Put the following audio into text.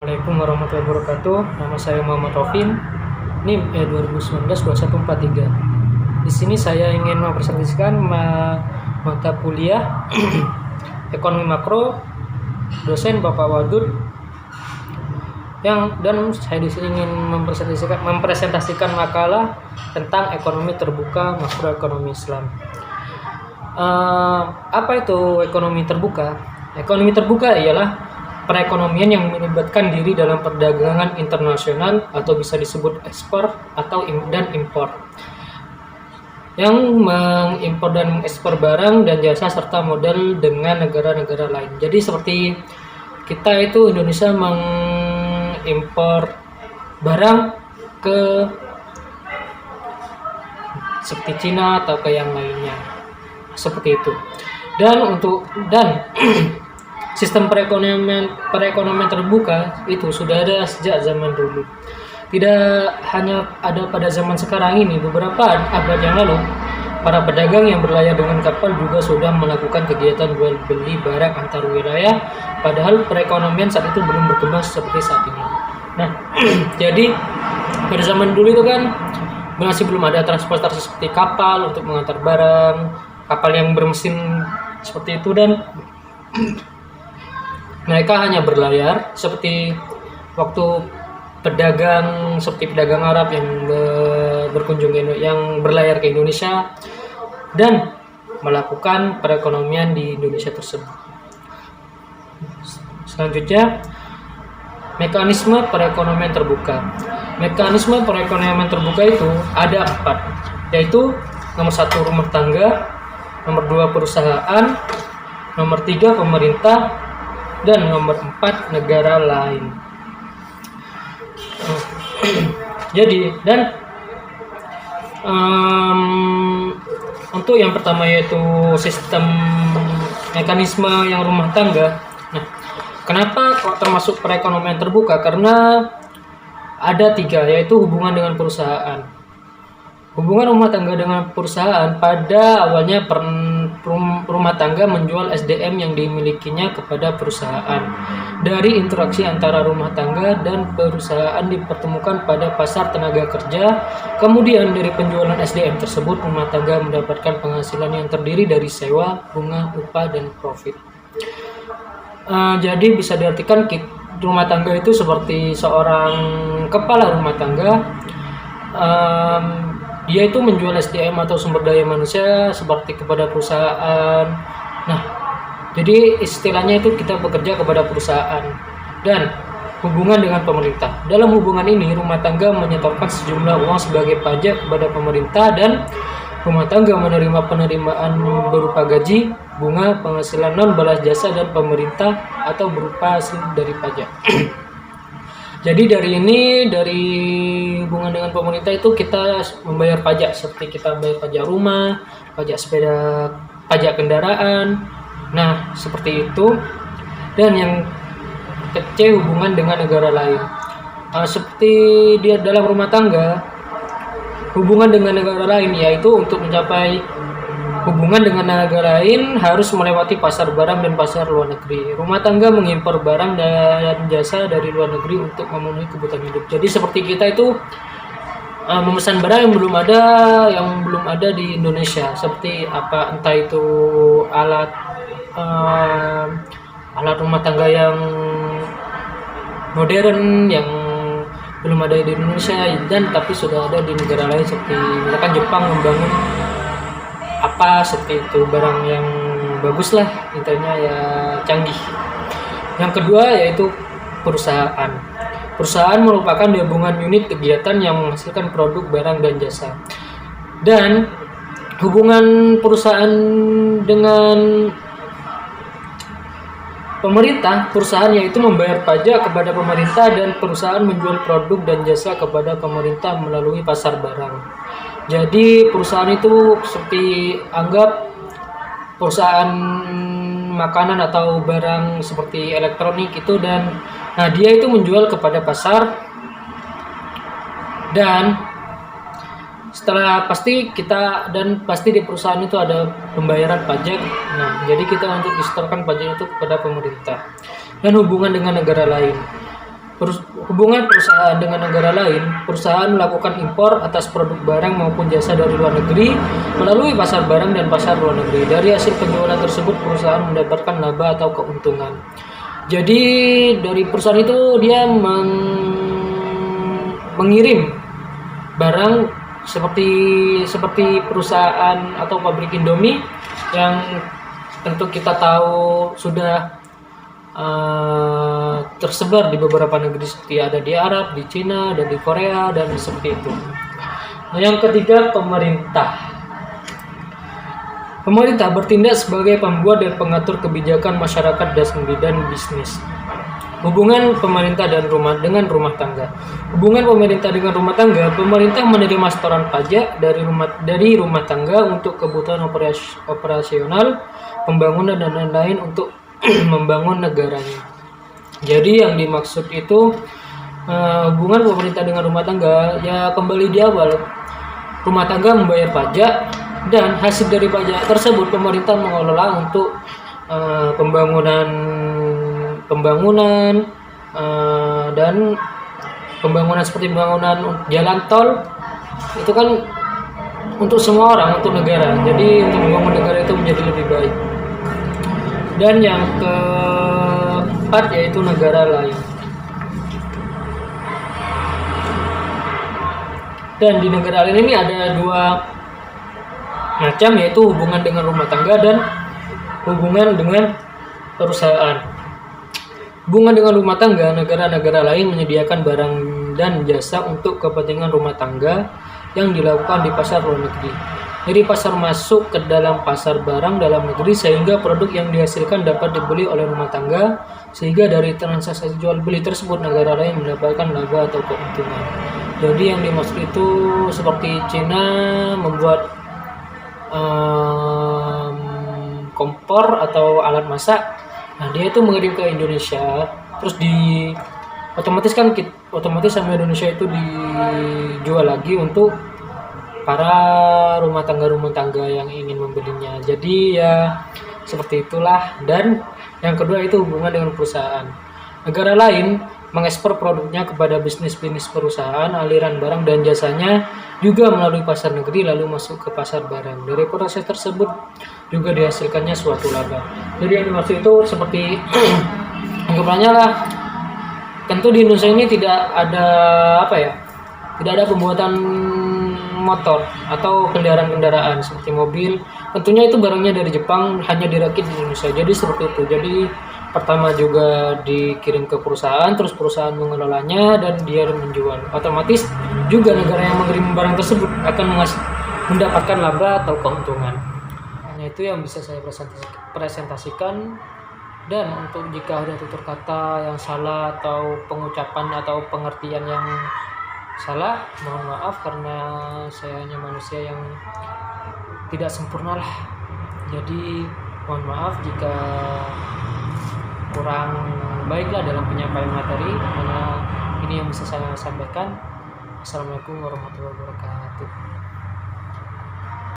Assalamualaikum warahmatullahi wabarakatuh. Nama saya Muhammad Rofin. NIM 2019-2143. Di sini saya ingin mempresentasikan mata kuliah Ekonomi Makro dosen Bapak Wadud dan saya di sini ingin mempresentasikan makalah tentang ekonomi terbuka makroekonomi Islam. Apa itu ekonomi terbuka? Ekonomi terbuka ialah perekonomian yang melibatkan diri dalam perdagangan internasional atau bisa disebut ekspor dan impor, yang mengimpor dan mengekspor barang dan jasa serta modal dengan negara-negara lain. Jadi seperti kita itu Indonesia mengimpor barang ke seperti Cina atau ke yang lainnya, seperti itu. Dan sistem perekonomian terbuka itu sudah ada sejak zaman dulu. Tidak hanya ada pada zaman sekarang ini, beberapa abad yang lalu, para pedagang yang berlayar dengan kapal juga sudah melakukan kegiatan jual beli barang antar wilayah, padahal perekonomian saat itu belum berkembang seperti saat ini. Nah, jadi pada zaman dulu itu kan masih belum ada transportasi seperti kapal untuk mengantar barang, kapal yang bermesin seperti itu, dan mereka hanya berlayar seperti waktu pedagang Arab yang berkunjung yang berlayar ke Indonesia dan melakukan perekonomian di Indonesia tersebut. Selanjutnya, mekanisme perekonomian terbuka. Mekanisme perekonomian terbuka itu ada 4, yaitu nomor 1 rumah tangga, nomor 2 perusahaan, nomor 3 pemerintah, dan nomor 4 negara lain. Jadi untuk yang pertama yaitu sistem mekanisme yang rumah tangga. Nah, kenapa kok termasuk perekonomian terbuka? Karena ada 3, yaitu hubungan dengan perusahaan. Hubungan rumah tangga dengan perusahaan, pada awalnya rumah tangga menjual SDM yang dimilikinya kepada perusahaan. Dari interaksi antara rumah tangga dan perusahaan dipertemukan pada pasar tenaga kerja. Kemudian dari penjualan SDM tersebut, rumah tangga mendapatkan penghasilan yang terdiri dari sewa, bunga, upah, dan profit. Jadi bisa diartikan rumah tangga itu seperti seorang kepala rumah tangga. Dia itu menjual SDM atau sumber daya manusia seperti kepada perusahaan. Nah, jadi istilahnya itu kita bekerja kepada perusahaan. Dan hubungan dengan pemerintah. Dalam hubungan ini, rumah tangga menyetorkan sejumlah uang sebagai pajak kepada pemerintah dan rumah tangga menerima penerimaan berupa gaji, bunga, penghasilan non balas jasa dan pemerintah atau berupa hasil dari pajak. Jadi dari hubungan dengan pemerintah itu kita membayar pajak, seperti kita bayar pajak rumah, pajak sepeda, pajak kendaraan. Nah, seperti itu. Dan yang ketiga, hubungan dengan negara lain. Seperti dia dalam rumah tangga, hubungan dengan negara lain yaitu untuk mencapai hubungan dengan negara lain harus melewati pasar barang dan pasar luar negeri. Rumah tangga mengimpor barang dan jasa dari luar negeri untuk memenuhi kebutuhan hidup. Jadi seperti kita itu memesan barang yang belum ada di Indonesia. Seperti apa, entah itu alat rumah tangga yang modern yang belum ada di Indonesia dan tapi sudah ada di negara lain, seperti misalkan Jepang membangun seperti itu, barang yang bagus lah, intinya ya canggih. Yang kedua yaitu perusahaan. Perusahaan merupakan gabungan unit kegiatan yang menghasilkan produk, barang, dan jasa. Dan hubungan perusahaan dengan pemerintah, perusahaan yaitu membayar pajak kepada pemerintah dan perusahaan menjual produk dan jasa kepada pemerintah melalui pasar barang. Jadi perusahaan itu seperti anggap perusahaan makanan atau barang seperti elektronik itu, dan dia itu menjual kepada pasar, dan setelah pasti di perusahaan itu ada pembayaran pajak. Nah, jadi kita untuk disetorkan pajak itu kepada pemerintah. Dan hubungan dengan negara lain. Hubungan perusahaan dengan negara lain, perusahaan melakukan impor atas produk barang maupun jasa dari luar negeri melalui pasar barang dan pasar luar negeri. Dari hasil penjualan tersebut, perusahaan mendapatkan laba atau keuntungan. Jadi dari perusahaan itu dia mengirim barang seperti perusahaan atau pabrik Indomie yang tentu kita tahu sudah tersebar di beberapa negeri, seperti ada di Arab, di Cina, dan di Korea, dan seperti itu. Nah, yang ketiga, pemerintah. Pemerintah bertindak sebagai pembuat dan pengatur kebijakan masyarakat dan bisnis. Hubungan pemerintah dengan rumah tangga. Hubungan pemerintah dengan rumah tangga, pemerintah menerima setoran pajak dari rumah tangga untuk kebutuhan operasional, pembangunan, dan lain-lain untuk membangun negaranya. Jadi yang dimaksud itu hubungan pemerintah dengan rumah tangga, ya kembali di awal, rumah tangga membayar pajak dan hasil dari pajak tersebut pemerintah mengelola untuk pembangunan dan pembangunan seperti pembangunan jalan tol, itu kan untuk semua orang, untuk negara. Jadi untuk membangun negara itu menjadi lebih baik. Dan yang keempat yaitu negara lain. Dan di negara lain ini ada dua macam, yaitu hubungan dengan rumah tangga dan hubungan dengan perusahaan. Hubungan dengan rumah tangga, negara-negara lain menyediakan barang dan jasa untuk kepentingan rumah tangga yang dilakukan di pasar luar negeri. Dari pasar masuk ke dalam pasar barang dalam negeri, sehingga produk yang dihasilkan dapat dibeli oleh rumah tangga, sehingga dari transaksi jual beli tersebut negara lain mendapatkan laba atau keuntungan. Jadi yang dimaksud itu seperti Cina membuat kompor atau alat masak, nah dia itu mengirim ke Indonesia, terus otomatis sama Indonesia itu dijual lagi untuk para rumah tangga yang ingin membelinya. Jadi ya seperti itulah. Dan yang kedua itu hubungan dengan perusahaan. Negara lain mengekspor produknya kepada bisnis perusahaan, aliran barang dan jasanya juga melalui pasar negeri lalu masuk ke pasar barang. Dari proses tersebut juga dihasilkannya suatu laba. Jadi yang dimaksud itu seperti anggapannya lah, tentu di Indonesia ini tidak ada pembuatan motor atau kendaraan-kendaraan seperti mobil. Tentunya itu barangnya dari Jepang, hanya dirakit di Indonesia. Jadi seperti itu. Jadi pertama juga dikirim ke perusahaan, terus perusahaan mengelolanya dan dia menjual. Otomatis juga negara yang mengirim barang tersebut akan mendapatkan laba atau keuntungan. Nah, itu yang bisa saya presentasikan. Dan untuk jika ada tutur kata yang salah atau pengucapan atau pengertian yang salah, mohon maaf karena saya hanya manusia yang tidak sempurna lah. Jadi mohon maaf jika kurang baiklah dalam penyampaian materi, karena ini yang bisa saya sampaikan. Assalamualaikum warahmatullahi wabarakatuh.